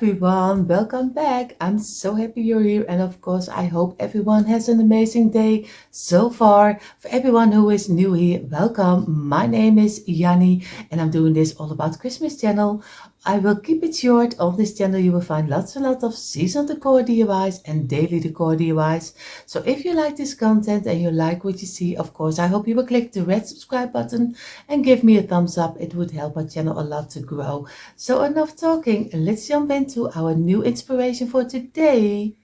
everyone, welcome back. I'm so happy you're here, and of course, I hope everyone has an amazing day so far. For everyone who is new here, welcome. My name is Janny, and I'm doing this all about Christmas channel. I will keep it short. On this channel, you will find lots and lots of seasonal decor DIYs and daily decor DIYs. So if you like this content and you like what you see, of course, I hope you will click the red subscribe button and give me a thumbs up. It would help my channel a lot to grow. So enough talking, let's jump into our new inspiration for today.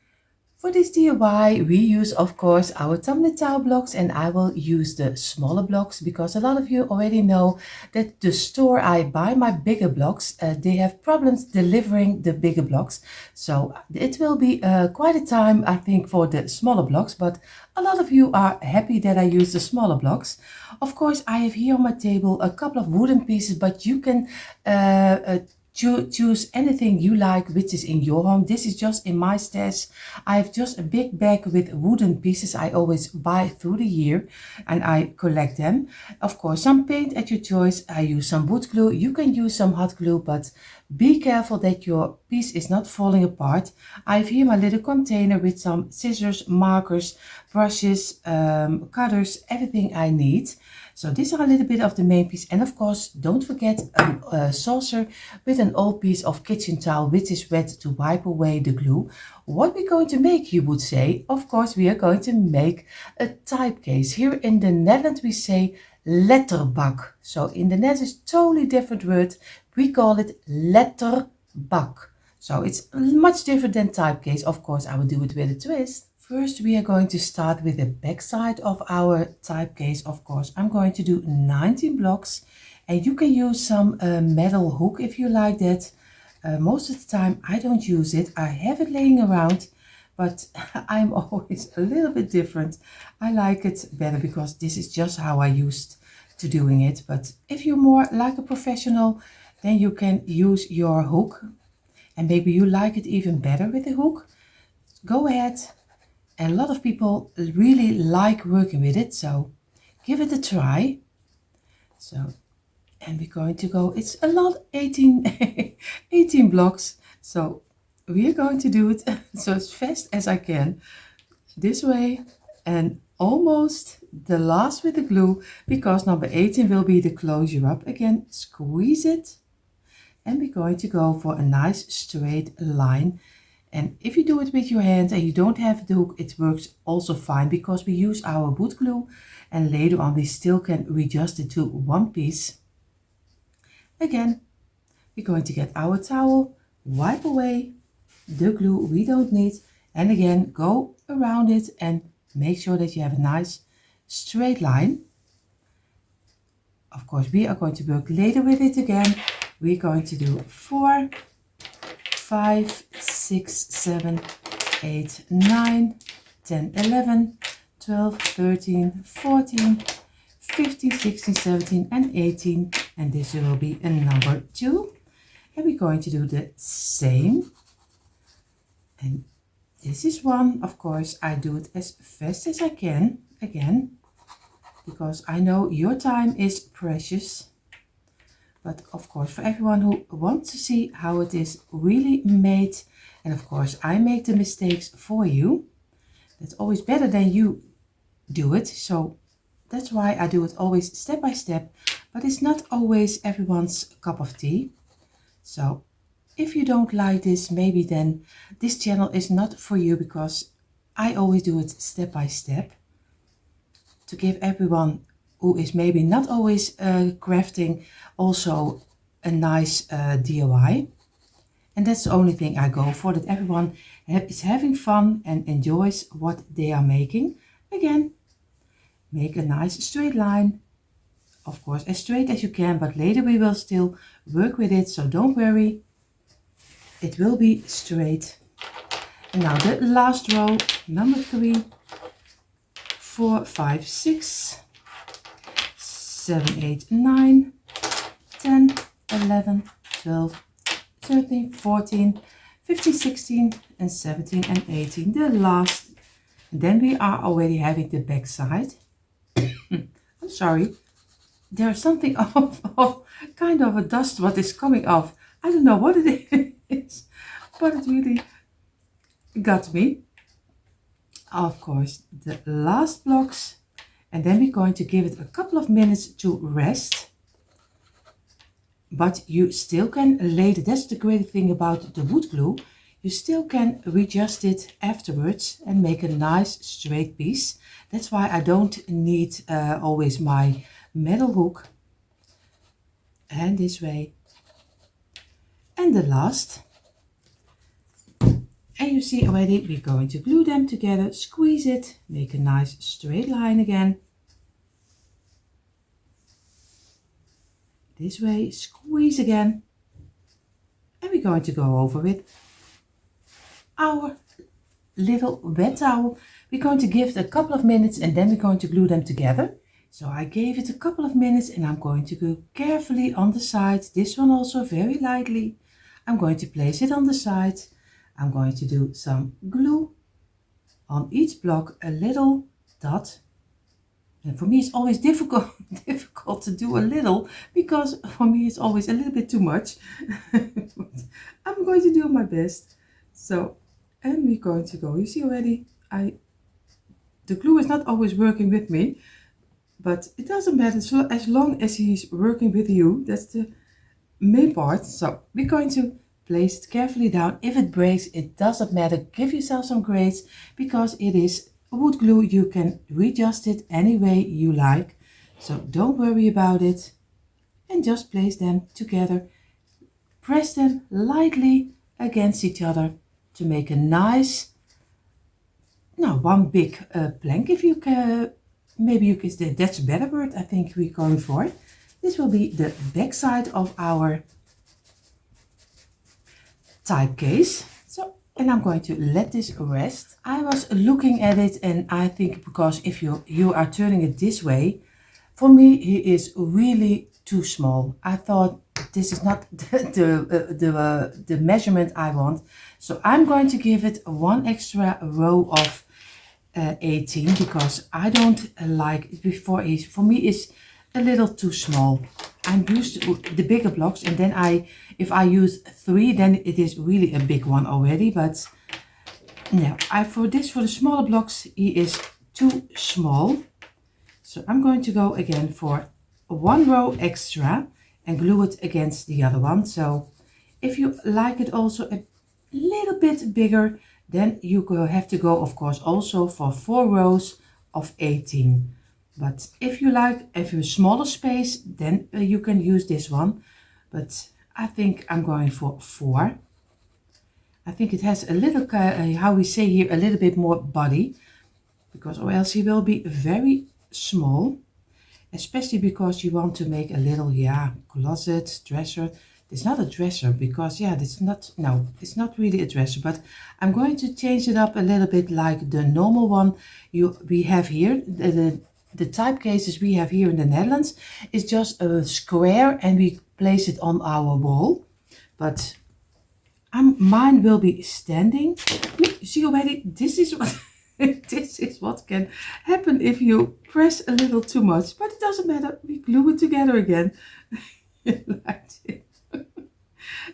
For this DIY, we use, of course, our tumbling tile blocks, and I will use the smaller blocks because a lot of you already know that the store I buy my bigger blocks, they have problems delivering the bigger blocks. So it will be quite a time, I think, for the smaller blocks, but a lot of you are happy that I use the smaller blocks. Of course, I have here on my table a couple of wooden pieces, but you can choose anything you like which is in your home. This is just in my stash. I have just a big bag with wooden pieces I always buy through the year, and I collect them. Of course, some paint at your choice. I use some wood glue. You can use some hot glue, but be careful that your piece is not falling apart. I have here my little container with some scissors, markers, brushes, cutters, everything I need. So these are a little bit of the main piece, and of course don't forget a saucer with an old piece of kitchen towel which is wet to wipe away the glue. What we're going to make, you would say, of course we are going to make a type case. Here in the Netherlands we say letterbak. So in the Netherlands it's totally different word. We call it letterbak. So it's much different than type case. Of course I will do it with a twist. First, we are going to start with the back side of our type case. Of course, I'm going to do 19 blocks, and you can use some metal hook if you like that. Most of the time I don't use it. I have it laying around, but I'm always a little bit different. I like it better because this is just how I used to doing it. But if you're more like a professional, then you can use your hook, and maybe you like it even better with the hook. Go ahead. And a lot of people really like working with it, so give it a try. So, and we're going to go, it's a lot, 18 blocks. So we are going to do it so as fast as I can. This way, and almost the last with the glue, because number 18 will be the closure up. Again, squeeze it. And we're going to go for a nice straight line. And if you do it with your hand and you don't have the hook, it works also fine because we use our wood glue, and later on we still can readjust it to one piece. Again, we're going to get our towel, wipe away the glue we don't need, and again go around it and make sure that you have a nice straight line. Of course, we are going to work later with it again. We're going to do 4, 5, 6, 7, 8, 9, 10, 11, 12, 13, 14, 15, 16, 17 and 18, and this will be a number 2. And we're going to do the same, and this is 1. Of course I do it as fast as I can, again, because I know your time is precious. But of course, for everyone who wants to see how it is really made, and of course I make the mistakes for you, that's always better than you do it. So that's why I do it always step by step, but it's not always everyone's cup of tea. So if you don't like this, maybe then this channel is not for you, because I always do it step by step to give everyone who is maybe not always crafting also a nice DIY. And that's the only thing I go for, that everyone is having fun and enjoys what they are making. Again, make a nice straight line, of course as straight as you can, but later we will still work with it, so don't worry, it will be straight. And now the last row, number 3, 4, 5, 6, 7, 8, 9, 10, 11, 12, 13, 14, 15, 16 and 17 and 18, the last. And then we are already having the back side. I'm sorry, there's something of kind of a dust what is coming off. I don't know what it is. but it really got me. Of course, the last blocks, and then we're going to give it a couple of minutes to rest. But you still can later, that's the great thing about the wood glue, you still can readjust it afterwards and make a nice straight piece. That's why I don't need always my metal hook. And this way. And the last. And you see already, we're going to glue them together, squeeze it, make a nice straight line again. This way, squeeze again. And we're going to go over with our little wet towel. We're going to give it a couple of minutes and then we're going to glue them together. So I gave it a couple of minutes and I'm going to go carefully on the side. This one also very lightly. I'm going to place it on the side. I'm going to do some glue on each block, a little dot. And for me it's always difficult to do a little, because for me it's always a little bit too much. I'm going to do my best. So, and we're going to go, you see already, the glue is not always working with me, but it doesn't matter, so as long as he's working with you, that's the main part. So we're going to place it carefully down. If it breaks, it doesn't matter, give yourself some grace, because it is wood glue. You can readjust it any way you like, so don't worry about it. And just place them together, press them lightly against each other to make a nice, now one big plank, if you can. Maybe you can say that's a better word. I think we're going for it. This will be the back side of our type case. So, and I'm going to let this rest. I was looking at it and I think, because if you are turning it this way, for me he is really too small. I thought this is not the measurement I want. So I'm going to give it one extra row of 18, because I don't like it before. For me it's a little too small. I'm used to the bigger blocks, and then if I use 3, then it is really a big one already. But yeah, for the smaller blocks he is too small. So I'm going to go again for 1 row extra and glue it against the other one. So if you like it also a little bit bigger, then you have to go, of course, also for 4 rows of 18. But if you like, if you have a smaller space, then you can use this one. But I think I'm going for 4. I think it has a little, how we say here, a little bit more body, because or else he will be very small. Especially because you want to make a little, closet, dresser. It's not a dresser, because it's not really a dresser, but I'm going to change it up a little bit like the normal one we have here. The type cases we have here in the Netherlands is just a square and we place it on our wall. But mine will be standing. Look, you see already, this is what this is what can happen if you press a little too much. But it doesn't matter, we glue it together again. Like this.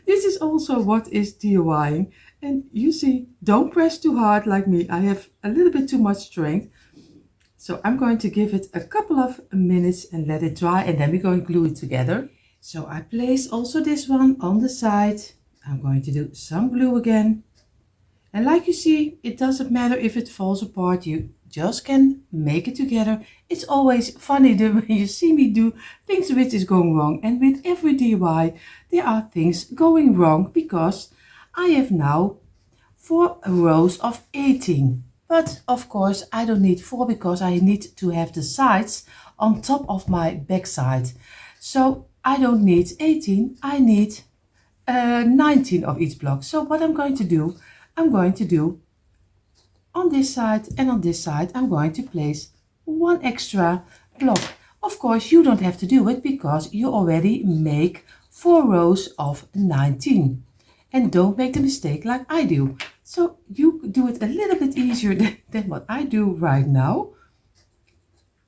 This is also what is DIYing. And you see, don't press too hard like me. I have a little bit too much strength. So I'm going to give it a couple of minutes and let it dry, and then we're going to glue it together. So I place also this one on the side. I'm going to do some glue again. And like you see, it doesn't matter if it falls apart, you just can make it together. It's always funny when you see me do things which is going wrong. And with every DIY, there are things going wrong, because I have now 4 rows of 18. But of course I don't need 4, because I need to have the sides on top of my back side. So I don't need 18, I need 19 of each block. So what I'm going to do on this side and on this side, I'm going to place 1 extra block. Of course you don't have to do it, because you already make 4 rows of 19. And don't make the mistake like I do. So you do it a little bit easier than what I do right now.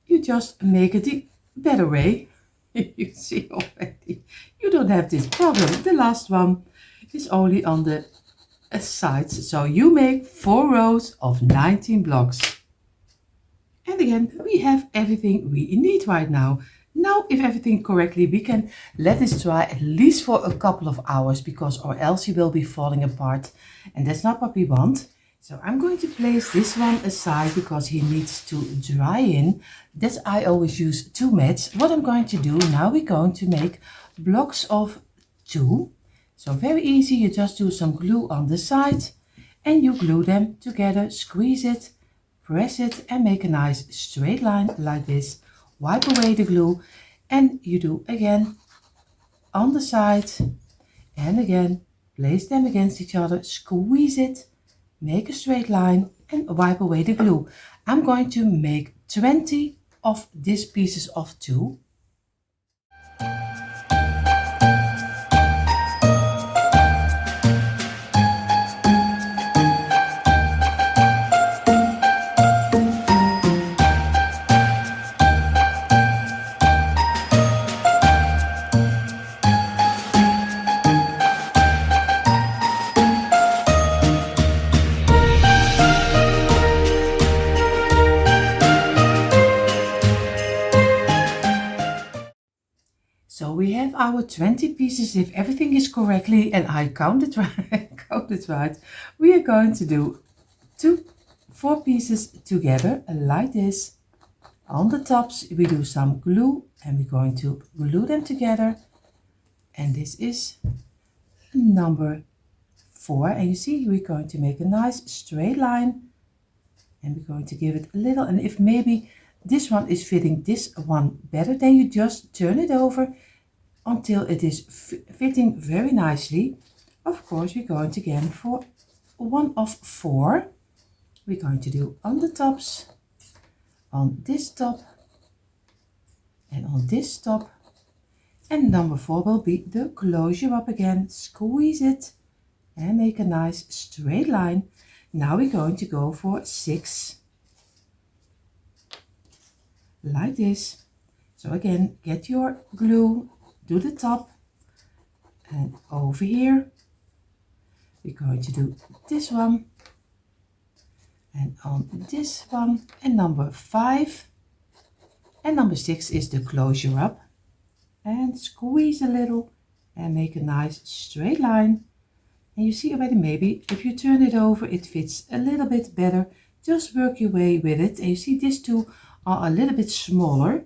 You just make it the better way. You see already, you don't have this problem. The last one is only on the sides. So you make 4 rows of 19 blocks. And again, we have everything we need right now. Now, if everything correctly, we can let this dry at least for a couple of hours, because or else it will be falling apart. And that's not what we want. So I'm going to place this one aside because he needs to dry in. That's I always use 2 mats. What I'm going to do now, we're going to make blocks of 2. So very easy, you just do some glue on the side and you glue them together, squeeze it, press it and make a nice straight line like this. Wipe away the glue and you do again on the side and again, place them against each other, squeeze it, make a straight line and wipe away the glue. I'm going to make 20 of these pieces of 2. So we have our 20 pieces. If everything is correctly and I counted right, we are going to do 4 pieces together like this. On the tops we do some glue and we're going to glue them together. And this is number 4. And you see we're going to make a nice straight line. And we're going to give it a little, and if maybe this one is fitting this one better, then you just turn it over until it is fitting very nicely. Of course, we're going to again for 1 of 4. We're going to do on the tops, on this top, and on this top. And number 4 will be the closure up again. Squeeze it and make a nice straight line. Now we're going to go for 6 like this. So again, get your glue, do the top, and over here we're going to do this one and on this one, and number 5 and number 6 is the closure up, and squeeze a little and make a nice straight line. And you see already, maybe if you turn it over it fits a little bit better. Just work your way with it. And you see these 2 are a little bit smaller,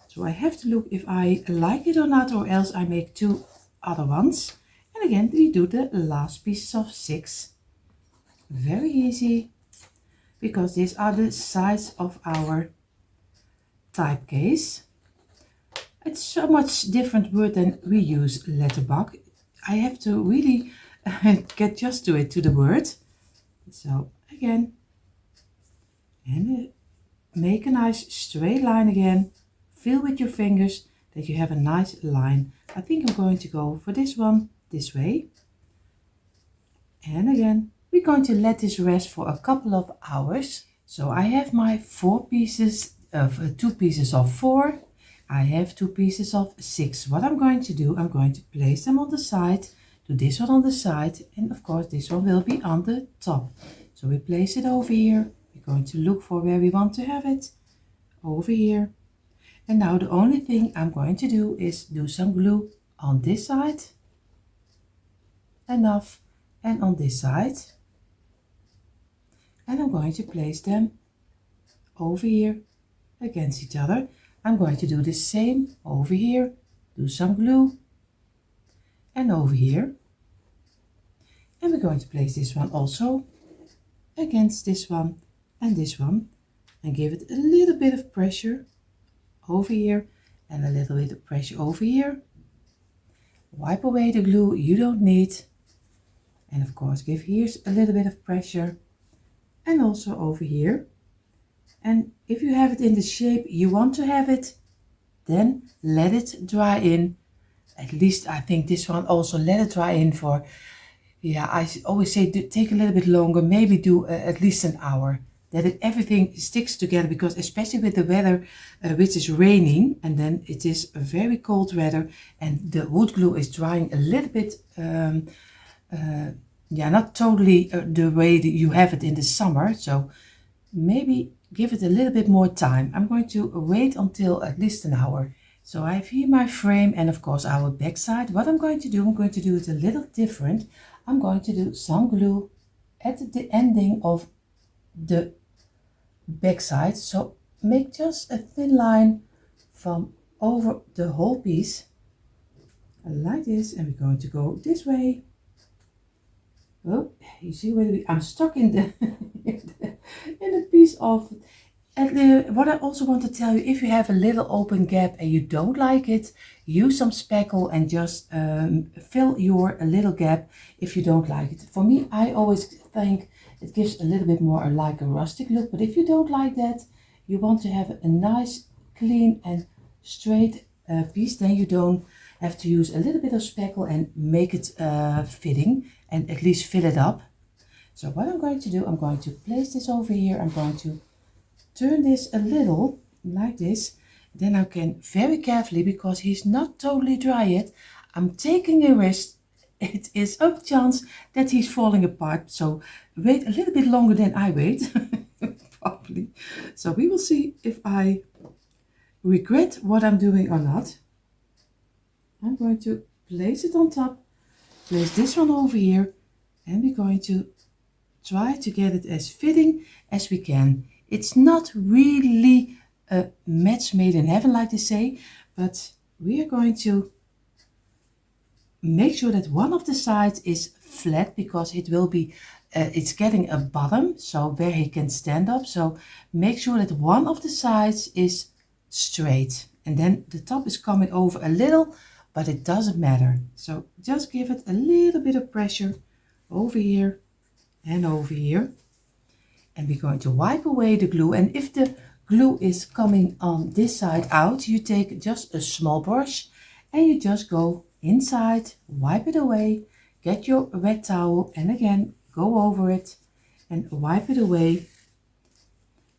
so I have to look if I like it or not, or else I make 2 other ones. And again we do the last pieces of 6. Very easy, because these are the size of our type case. It's so much different word than we use letterbox. I have to really get used to it, to the word. So again, and make a nice straight line again. Feel with your fingers that you have a nice line. I think I'm going to go for this one this way. And again, we're going to let this rest for a couple of hours. So I have my 4 pieces of 2 pieces of 4. I have 2 pieces of 6. What I'm going to do, I'm going to place them on the side. Do this one on the side, and of course this one will be on the top. So we place it over here. We're going to look for where we want to have it. Over here. And now the only thing I'm going to do is do some glue on this side. Enough. And on this side. And I'm going to place them over here against each other. I'm going to do the same over here. Do some glue. And over here. And we're going to place this one also against this one and give it a little bit of pressure over here and a little bit of pressure over here. Wipe away the glue you don't need, and of course give here a little bit of pressure, and also over here. And if you have it in the shape you want to have it, then let it dry in. At least I think this one also let it dry in for, yeah, I always say take a little bit longer, maybe do at least an hour, that everything sticks together, because especially with the weather which is raining, and then it is a very cold weather and the wood glue is drying a little bit yeah, not totally the way that you have it in the summer. So maybe give it a little bit more time. I'm going to wait until at least an hour. So I have here my frame and of course our backside. What I'm going to do it a little different. I'm going to do some glue at the ending of the backside. So make just a thin line from over the whole piece like this, and we're going to go this way. Oh, you see where I'm stuck in the in the piece of. And what I also want to tell you, if you have a little open gap and you don't like it, use some spackle and just fill your little gap if you don't like it. For me, I always think it gives a little bit more like a rustic look, but if you don't like that, you want to have a nice, clean and straight piece, then you don't have to use a little bit of spackle and make it fitting and at least fill it up. So what I'm going to do, I'm going to place this over here. I'm going to turn this a little like this. Then I can very carefully, because he's not totally dry yet, I'm taking a risk. It is a chance that he's falling apart. So wait a little bit longer than I wait, probably. So we will see if I regret what I'm doing or not. I'm going to place it on top, place this one over here, and we're going to try to get it as fitting as we can. It's not really a match made in heaven, like they say, but we are going to make sure that one of the sides is flat, because it will be, it's getting a bottom, so where he can stand up. So make sure that one of the sides is straight, and then the top is coming over a little, but it doesn't matter. So just give it a little bit of pressure over here and over here. And we're going to wipe away the glue. And if the glue is coming on this side out, you take just a small brush and you just go inside, wipe it away, get your wet towel and again go over it and wipe it away.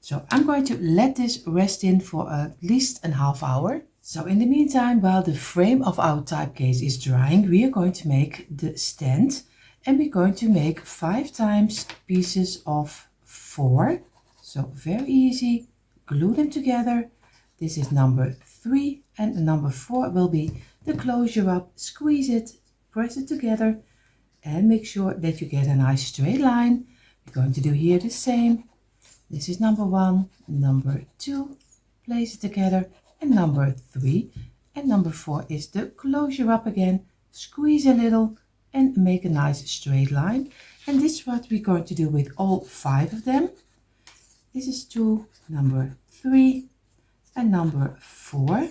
So I'm going to let this rest in for at least a half hour. So in the meantime, while the frame of our type case is drying, we are going to make the stand, and we're going to make 5 times pieces of 4. So very easy, glue them together. This is number 3, and number 4 will be the closure up. Squeeze it, press it together and make sure that you get a nice straight line. We're going to do here the same. This is number 1, number 2, place it together, and number 3, and number 4 is the closure up again. Squeeze a little and make a nice straight line. And this is what we're going to do with all 5 of them. This is 2, number 3 and number 4.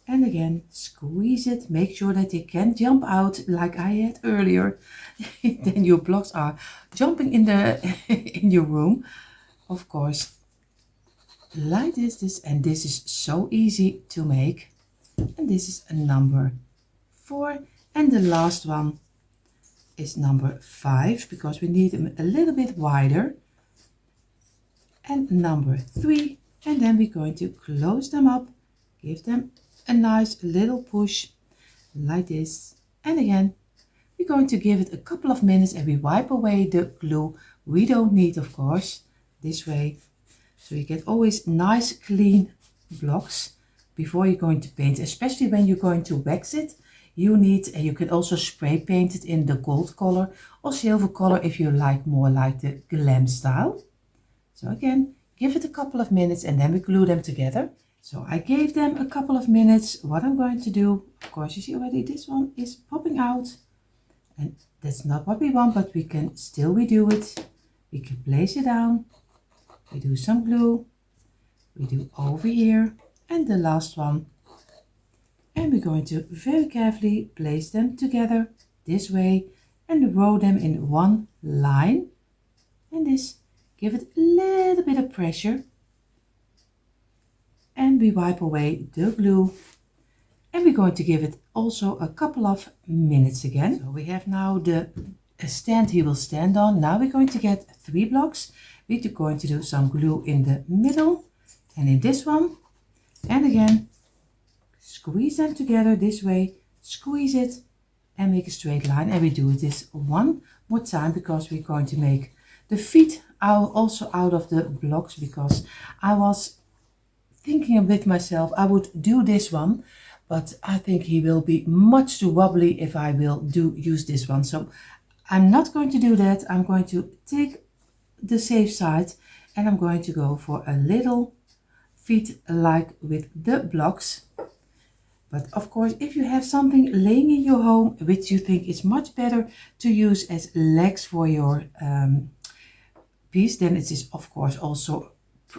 And again, squeeze it. Make sure that they can jump out like I had earlier. Then your blocks are jumping in the in your room. Of course, like this, and this is so easy to make. And this is a number 4. And the last one is number 5, because we need them a little bit wider, and number 3, and then we're going to close them up, give them a nice little push like this, and again we're going to give it a couple of minutes and we wipe away the glue we don't need, of course, this way, so you get always nice clean blocks before you're going to paint, especially when you're going to wax it. You need, and you can also spray paint it in the gold color or silver color if you like more like the glam style. So again, give it a couple of minutes and then we glue them together. So I gave them a couple of minutes. What I'm going to do, of course, you see already this one is popping out, and that's not what we want, but we can still redo it. We can place it down, we do some glue, we do over here, and the last one. And we're going to very carefully place them together this way and row them in one line. And this, give it a little bit of pressure. And we wipe away the glue. And we're going to give it also a couple of minutes again. So we have now the stand he will stand on. Now we're going to get 3 blocks. We're going to do some glue in the middle and in this one. And again, squeeze them together this way, squeeze it, and make a straight line. And we do this one more time because we're going to make the feet also out of the blocks, because I was thinking a bit myself I would do this one, but I think he will be much too wobbly if I will use this one. So I'm not going to do that. I'm going to take the safe side and I'm going to go for a little feet like with the blocks. But of course, if you have something laying in your home which you think is much better to use as legs for your piece, then it is of course also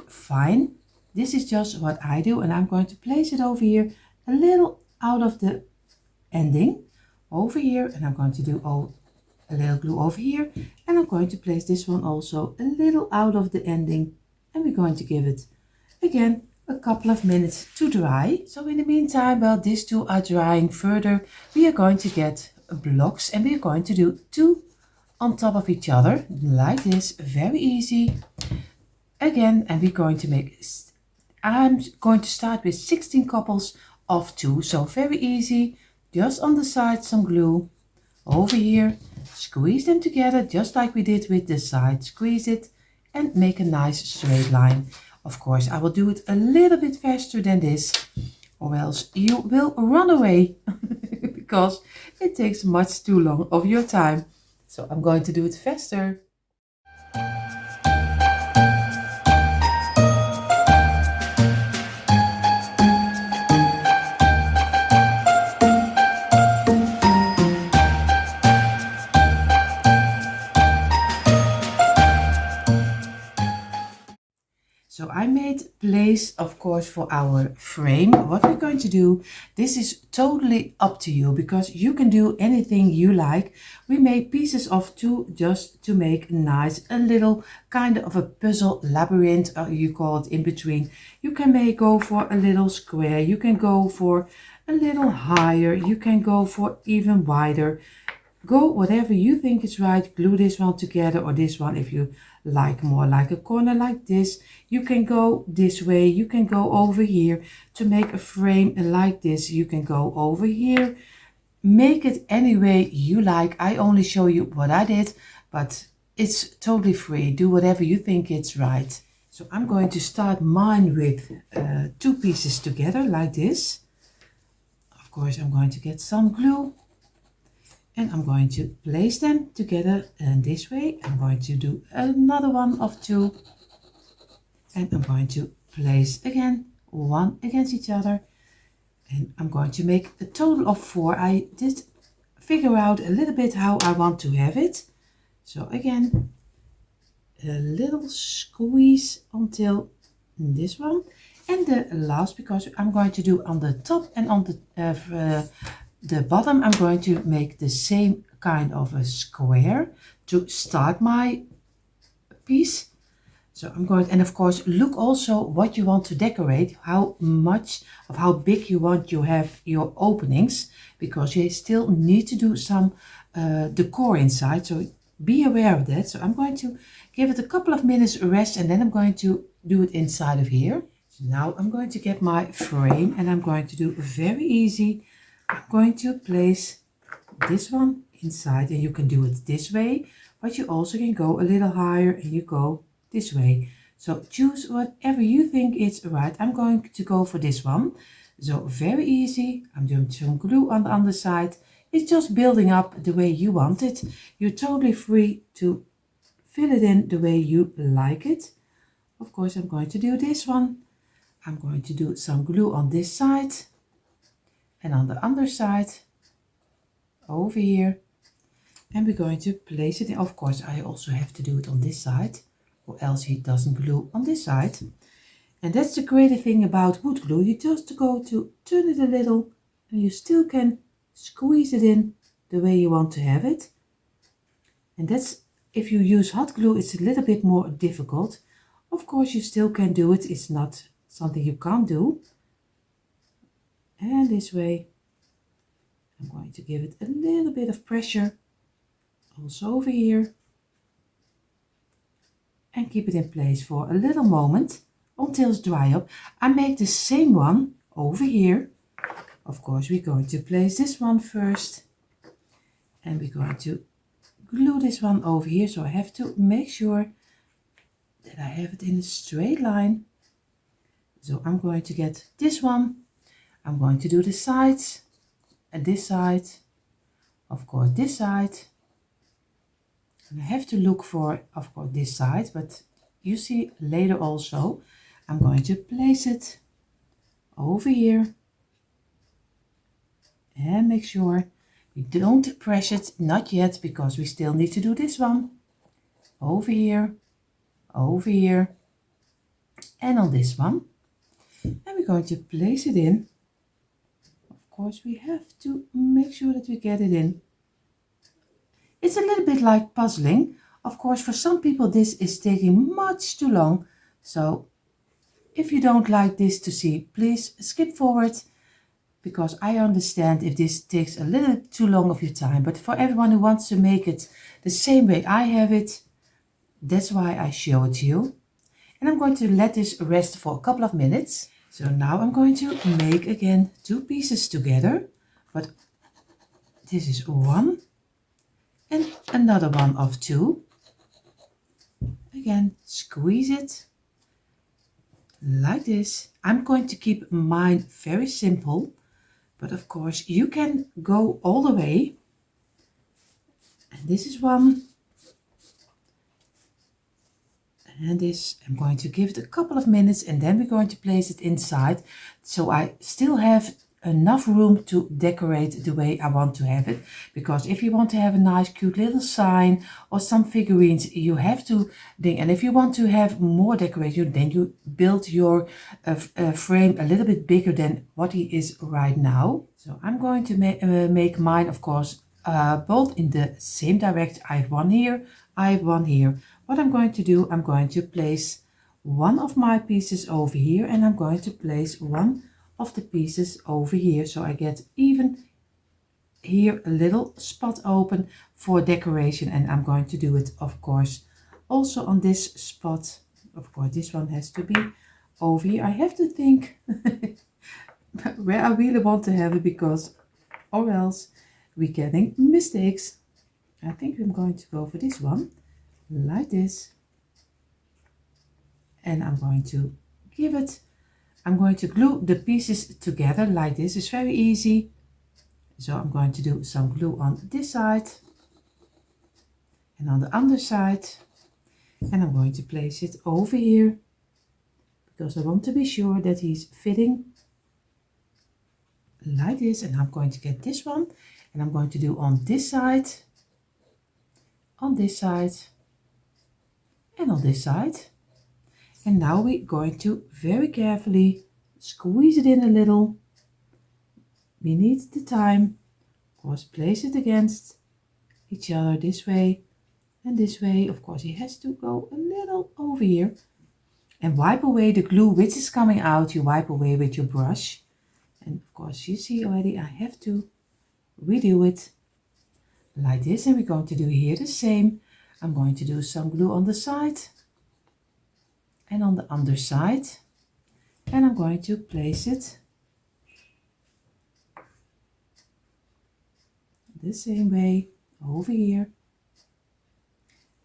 fine. This is just what I do, and I'm going to place it over here a little out of the ending over here, and I'm going to do a little glue over here, and I'm going to place this one also a little out of the ending, and we're going to give it again a couple of minutes to dry. So in the meantime, while these two are drying further, we are going to get blocks, and we are going to do 2 on top of each other like this, very easy again. And we're going to make, I'm going to start with 16 couples of 2, so very easy. Just on the side some glue over here, squeeze them together just like we did with the side, squeeze it and make a nice straight line. Of course I will do it a little bit faster than this, or else you will run away because it takes much too long of your time. So I'm going to do it faster. So I made place, of course, for our frame. What we're going to do, this is totally up to you, because you can do anything you like. We made pieces of 2 just to make nice, a little kind of a puzzle labyrinth, you call it, in between. You can go for a little square, you can go for a little higher, you can go for even wider. Go whatever you think is right. Glue this one together, or this one if you like more like a corner like this. You can go this way, you can go over here to make a frame like this. You can go over here, make it any way you like. I only show you what I did, but it's totally free. Do whatever you think it's right. So I'm going to start mine with 2 pieces together like this. Of course I'm going to get some glue, and I'm going to place them together in this way. I'm going to do another one of 2, and I'm going to place again 1 against each other, and I'm going to make a total of 4. I did figure out a little bit how I want to have it. So again, a little squeeze until this one, and the last, because I'm going to do on the top and on the bottom, I'm going to make the same kind of a square to start my piece. So I'm going, and of course look also what you want to decorate, how much of how big you want to have your openings, because you still need to do some decor inside, so be aware of that. So I'm going to give it a couple of minutes rest, and then I'm going to do it inside of here. So now I'm going to get my frame, and I'm going to do very easy. I'm going to place this one inside, and you can do it this way, but you also can go a little higher and you go this way. So choose whatever you think is right. I'm going to go for this one. So very easy. I'm doing some glue on the underside. It's just building up the way you want it. You're totally free to fill it in the way you like it. Of course I'm going to do this one. I'm going to do some glue on this side. And on the underside over here, and we're going to place it in. Of course I also have to do it on this side, or else he doesn't glue on this side. And that's the great thing about wood glue. You just go to turn it a little, and you still can squeeze it in the way you want to have it. And that's, if you use hot glue, it's a little bit more difficult. Of course you still can do it. It's not something you can't do. And this way, I'm going to give it a little bit of pressure, also over here, and keep it in place for a little moment until it's dry up. I make the same one over here. Of course, we're going to place this one first, And we're going to glue this one over here, so I have to make sure that I have it in a straight line. So I'm going to get this one, I'm going to do the sides, and this side, of course this side, and I have to look for, of course, this side, but you see later also I'm going to place it over here and make sure we don't press it, not yet, because we still need to do this one over here, and on this one, and we're going to place it in. Of course we have to make sure that we get it in. It's a little bit like puzzling. Of course, for some people this is taking much too long, so if you don't like this to see, please skip forward, because I understand if this takes a little too long of your time. But for everyone who wants to make it the same way I have it, that's why I show it to you. And I'm going to let this rest for a couple of minutes. So now I'm going to make again 2 pieces together, but this is one and another one of 2. Again, squeeze it like this. I'm going to keep mine very simple, but of course you can go all the way. And this is one. And this, I'm going to give it a couple of minutes, and then we're going to place it inside, so I still have enough room to decorate the way I want to have it. Because if you want to have a nice cute little sign or some figurines, you have to think, and if you want to have more decoration, then you build your frame a little bit bigger than what he is right now. So I'm going to make mine, of course, both in the same direction. I have one here, I have one here. What I'm going to do, I'm going to place one of my pieces over here, and I'm going to place one of the pieces over here, so I get even here a little spot open for decoration. And I'm going to do it, of course, also on this spot. Of course, this one has to be over here. I have to think where I really want to have it, because or else we're getting mistakes. I think I'm going to go for this one, like this. And I'm going to give it, I'm going to glue the pieces together like this. It's very easy. So I'm going to do some glue on this side and on the underside. And I'm going to place it over here, because I want to be sure that he's fitting like this. And I'm going to get this one, and I'm going to do on this side, on this side, and on this side. And now we're going to very carefully squeeze it in a little. We need the time. Of course, place it against each other this way and this way. Of course, he has to go a little over here. And wipe away the glue which is coming out. You wipe away with your brush. And of course, you see already I have to redo it like this. And we're going to do here the same. I'm going to do some glue on the side and on the underside, and I'm going to place it the same way over here.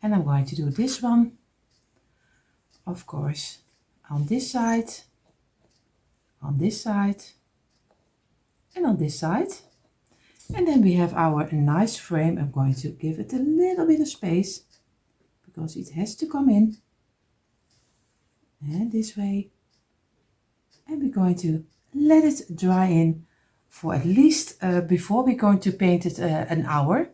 And I'm going to do this one, of course, on this side, on this side, and on this side. And then we have our nice frame. I'm going to give it a little bit of space, because it has to come in. And this way. And we're going to let it dry in for at least, before we're going to paint it, an hour.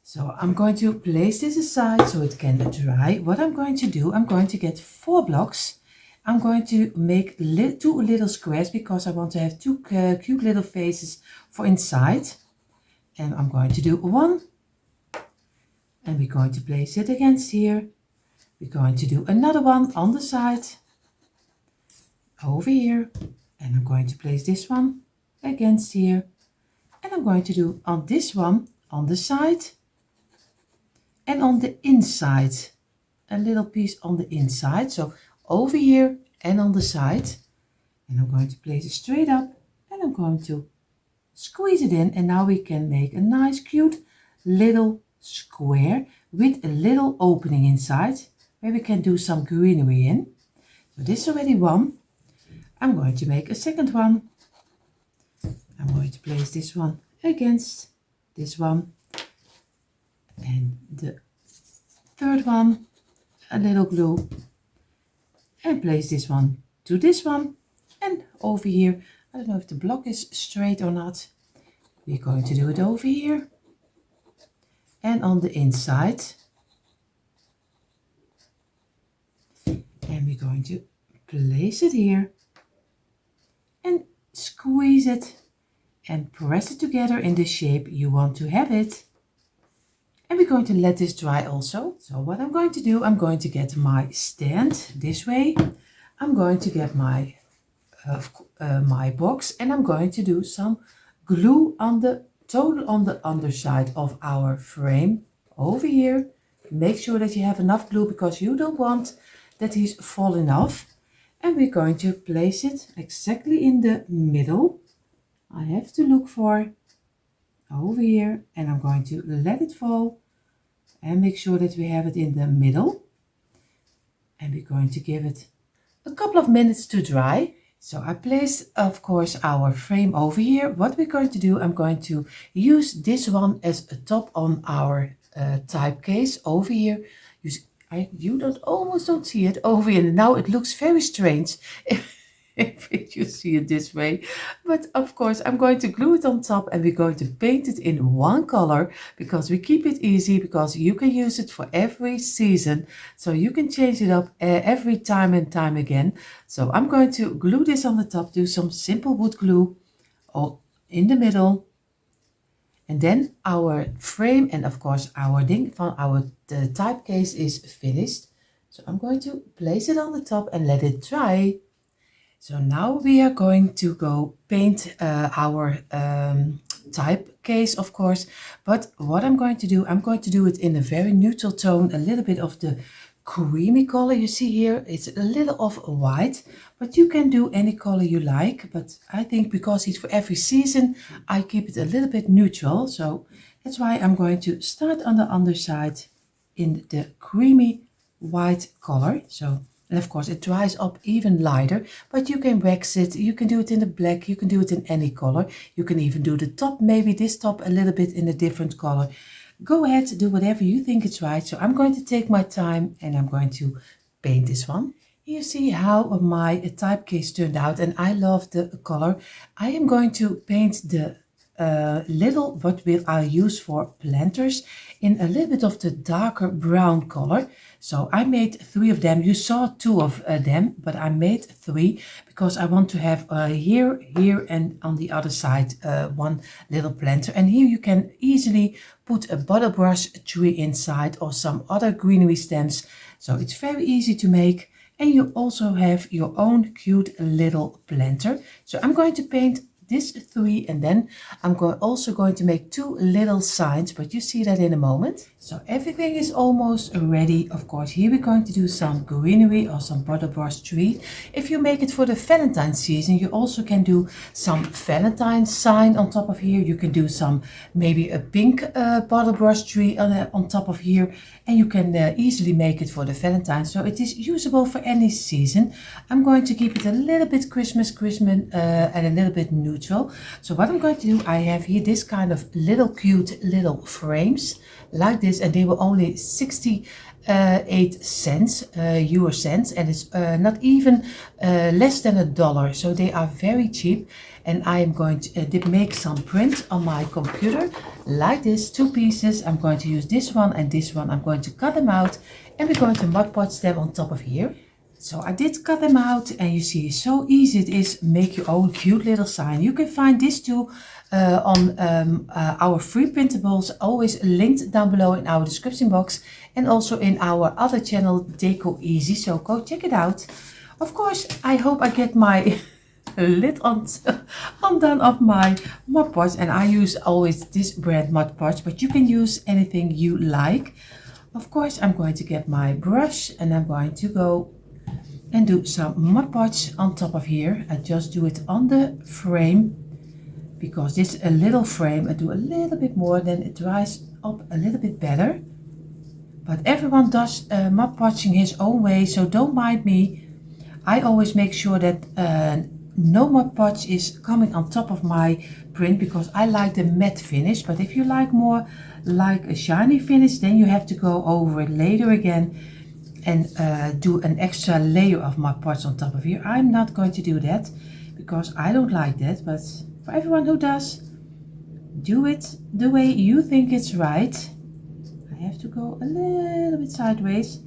So I'm going to place this aside so it can dry. What I'm going to do, I'm going to get 4 blocks. I'm going to make 2 little squares, because I want to have 2 cute little faces for inside. And I'm going to do 1. And we're going to place it against here. We're going to do another one on the side, over here. And I'm going to place this one against here. And I'm going to do on this one on the side and on the inside, a little piece on the inside. So over here and on the side. And I'm going to place it straight up, and I'm going to squeeze it in. And now we can make a nice cute little square with a little opening inside where we can do some greenery in. So this is already one. I'm going to make a second one. I'm going to place this one against this one, and the third one, a little glue, and place this one to this one, and over here, I don't know if the block is straight or not, we're going to do it over here and on the inside, and we're going to place it here and squeeze it and press it together in the shape you want to have it. And we're going to let this dry also. So what I'm going to do, I'm going to get my stand this way. I'm going to get my my box, and I'm going to do some glue on the underside of our frame over here. Make sure that you have enough glue because you don't want that he's falling off. And we're going to place it exactly in the middle. I have to look for over here, and I'm going to let it fall and make sure that we have it in the middle, and we're going to give it a couple of minutes to dry. So I place, of course, our frame over here. What we're going to do, I'm going to use this one as a top on our type case over here. You almost don't see it over here. Now it looks very strange if you see it this way, but of course I'm going to glue it on top, and we're going to paint it in one color because we keep it easy, because you can use it for every season, so you can change it up every time and time again. So I'm going to glue this on the top, do some simple wood glue in the middle, and then our frame and of course our the type case is finished. So I'm going to place it on the top and let it dry. So now we are going to go paint our type case, of course, but what I'm going to do, I'm going to do it in a very neutral tone, a little bit of the creamy color you see here. It's a little of white, but you can do any color you like, but I think because it's for every season, I keep it a little bit neutral. So that's why I'm going to start on the underside in the creamy white color. So, and of course it dries up even lighter, but you can wax it, you can do it in the black, you can do it in any color. You can even do the top, maybe this top a little bit in a different color. Go ahead, do whatever you think is right. So I'm going to take my time and I'm going to paint this one. You see how my type case turned out, and I love the color. I am going to paint the little what will I use for planters in a little bit of the darker brown color. So I made 3 of them. You saw 2 of them, but I made 3 because I want to have here, and on the other side one little planter. And here you can easily put a bottle brush tree inside or some other greenery stems. So it's very easy to make, and you also have your own cute little planter. So I'm going to paint this 3, and then I'm also going to make 2 little signs, but you see that in a moment. So everything is almost ready. Of course, here we're going to do some greenery or some bottle brush tree. If you make it for the Valentine season, you also can do some Valentine sign on top of here. You can do some, maybe a pink bottle brush tree on top of here, and you can easily make it for the Valentine. So it is usable for any season. I'm going to keep it a little bit Christmas and a little bit neutral. So what I'm going to do, I have here this kind of little cute little frames like this, and they were only 68 cents, euro cents, and it's not even less than $1. So they are very cheap, and I am going to make some print on my computer like this, 2 pieces. I'm going to use this one and this one. I'm going to cut them out, and we're going to Mod Podge them on top of here. So I did cut them out, and you see so easy it is. Make your own cute little sign. You can find these 2 on our free printables, always linked down below in our description box, and also in our other channel, Deco Easy. So go check it out. Of course, I hope I get my lid undone of my Mod Podge, and I use always this brand Mod Podge, but you can use anything you like. Of course, I'm going to get my brush, and I'm going to go and do some Mod Podge on top of here. I just do it on the frame because this is a little frame. I do a little bit more, then it dries up a little bit better. But everyone does mop watching his own way, so don't mind me. I always make sure that no more potch is coming on top of my print because I like the matte finish. But if you like more like a shiny finish, then you have to go over it later again and do an extra layer of Mod Podge on top of here. I'm not going to do that because I don't like that, but for everyone who does, do it the way you think it's right. I have to go a little bit sideways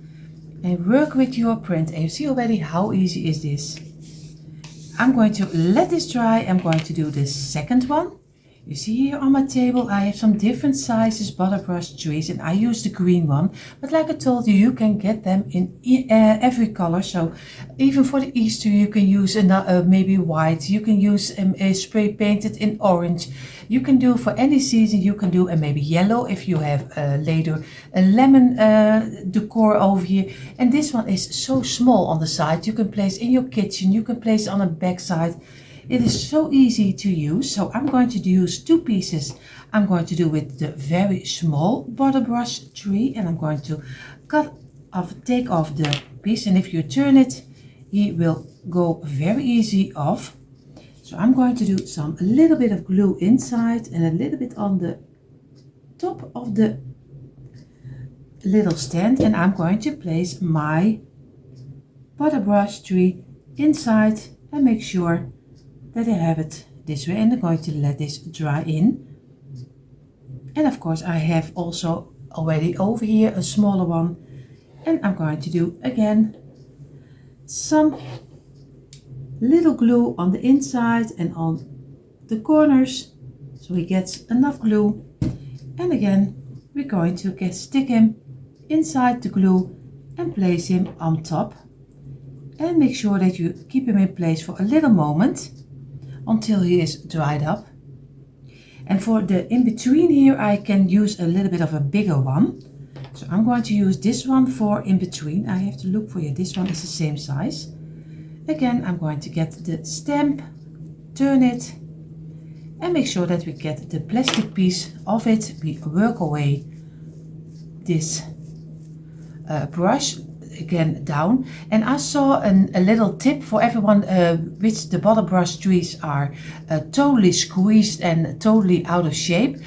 and work with your print, and you see already how easy is this. I'm going to let this dry. I'm going to do the second one. You see here on my table I have some different sizes butter brush trees, and I use the green one, but like I told you, you can get them in every color. So even for the Easter you can use maybe white, you can use a spray painted in orange, you can do for any season, you can do maybe yellow if you have later a lemon decor over here. And this one is so small on the side, you can place in your kitchen, you can place on a back side. It is so easy to use, so I'm going to use two pieces. I'm going to do with the very small butter brush tree, and I'm going to take off the piece, and if you turn it, he will go very easy off. So I'm going to do a little bit of glue inside and a little bit on the top of the little stand, and I'm going to place my butter brush tree inside and make sure that I have it this way, and I'm going to let this dry in. And of course I have also already over here a smaller one, and I'm going to do again some little glue on the inside and on the corners so he gets enough glue. And again we're going to stick him inside the glue and place him on top, and make sure that you keep him in place for a little moment until he is dried up. And for the in between here I can use a little bit of a bigger one, so I'm going to use this one for in between. I have to look for you, this one is the same size. Again I'm going to get the stamp, turn it, and make sure that we get the plastic piece of it. We work away this brush again down, and I saw a little tip for everyone which the butter brush trees are totally squeezed and totally out of shape.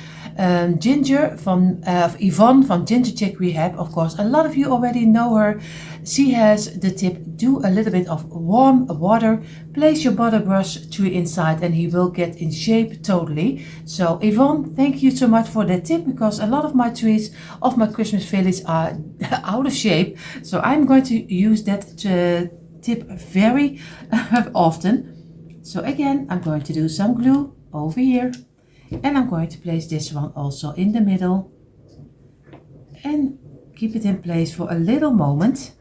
Ginger from Yvonne from Ginger Chick Rehab, of course a lot of you already know her. She has the tip, do a little bit of warm water, place your butter brush tree inside, and he will get in shape totally. So Yvonne, thank you so much for that tip, because a lot of my trees of my Christmas village are out of shape. So I'm going to use that tip very often. So again I'm going to do some glue over here, and I'm going to place this one also in the middle and keep it in place for a little moment.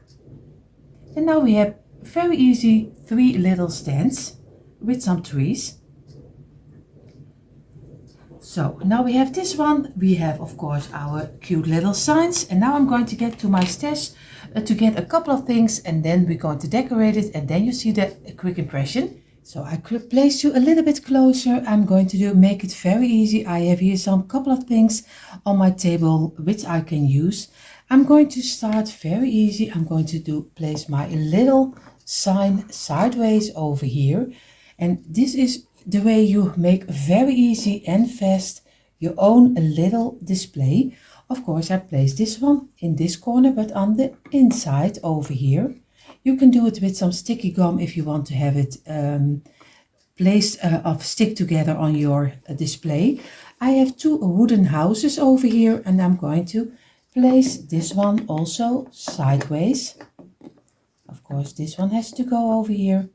And now we have very easy 3 little stands with some trees. So now we have this one, we have of course our cute little signs, and now I'm going to get to my stash to get a couple of things, and then we're going to decorate it, and then you see the quick impression. So I could place you a little bit closer. I'm going to make it very easy. I have here some couple of things on my table which I can use. I'm going to start very easy. I'm going to place my little sign sideways over here, and this is the way you make very easy and fast your own little display. Of course I place this one in this corner, but on the inside over here. You can do it with some sticky gum if you want to have it placed stick together on your display. I have 2 wooden houses over here, and I'm going to place this one also sideways. Of course this one has to go over here,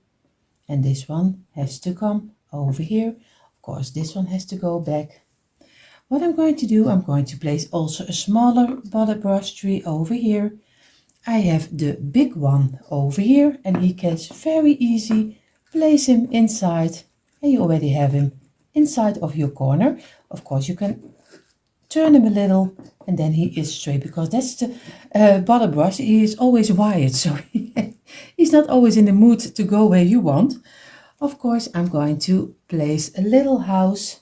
and this one has to come over here. Of course this one has to go back. What I'm going to do, I'm going to place also a smaller butter brush tree over here. I have the big one over here, and he can very easy place him inside, and you already have him inside of your corner. Of course you can turn him a little, and then he is straight, because that's the butter brush. He is always wired, so he's not always in the mood to go where you want. Of course I'm going to place a little house,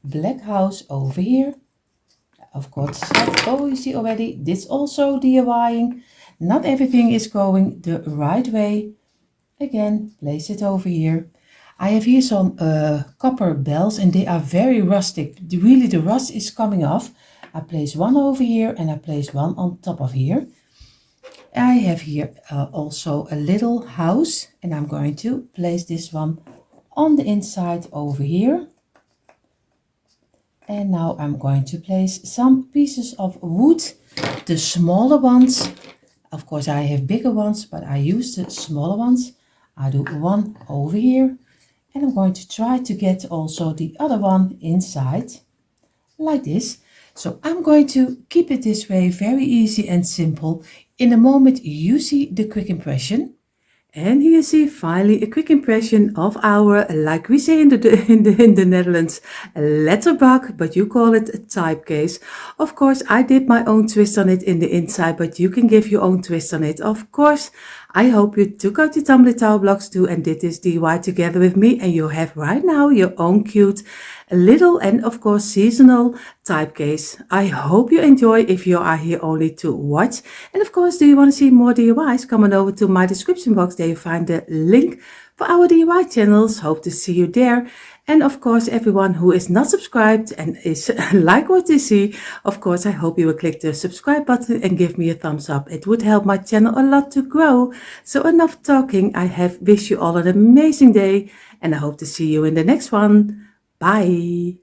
black house over here. Of course, oh, you see already, this also DIYing. Not everything is going the right way. Again, place it over here. I have here some copper bells and they are very rustic. Really, the rust is coming off. I place one over here and I place one on top of here. I have here also a little house and I'm going to place this one on the inside over here. And now I'm going to place some pieces of wood, the smaller ones. Of course, I have bigger ones, but I use the smaller ones. I do one over here. And I'm going to try to get also the other one inside, like this. So I'm going to keep it this way, very easy and simple. In a moment, you see the quick impression. And here you see finally a quick impression of our, like we say in the Netherlands, letterbak, but you call it a type case. Of course, I did my own twist on it in the inside, but you can give your own twist on it. Of course, I hope you took out your tumbler tower blocks too and did this DIY together with me, and you have right now your own cute little and of course seasonal type case. I hope you enjoy if you are here only to watch. And of course, do you want to see more DIYs? Come on over to my description box. There you find the link for our DIY channels. Hope to see you there. And of course, everyone who is not subscribed and is like what you see, of course, I hope you will click the subscribe button and give me a thumbs up. It would help my channel a lot to grow. So enough talking. I have wish you all an amazing day and I hope to see you in the next one. Bye.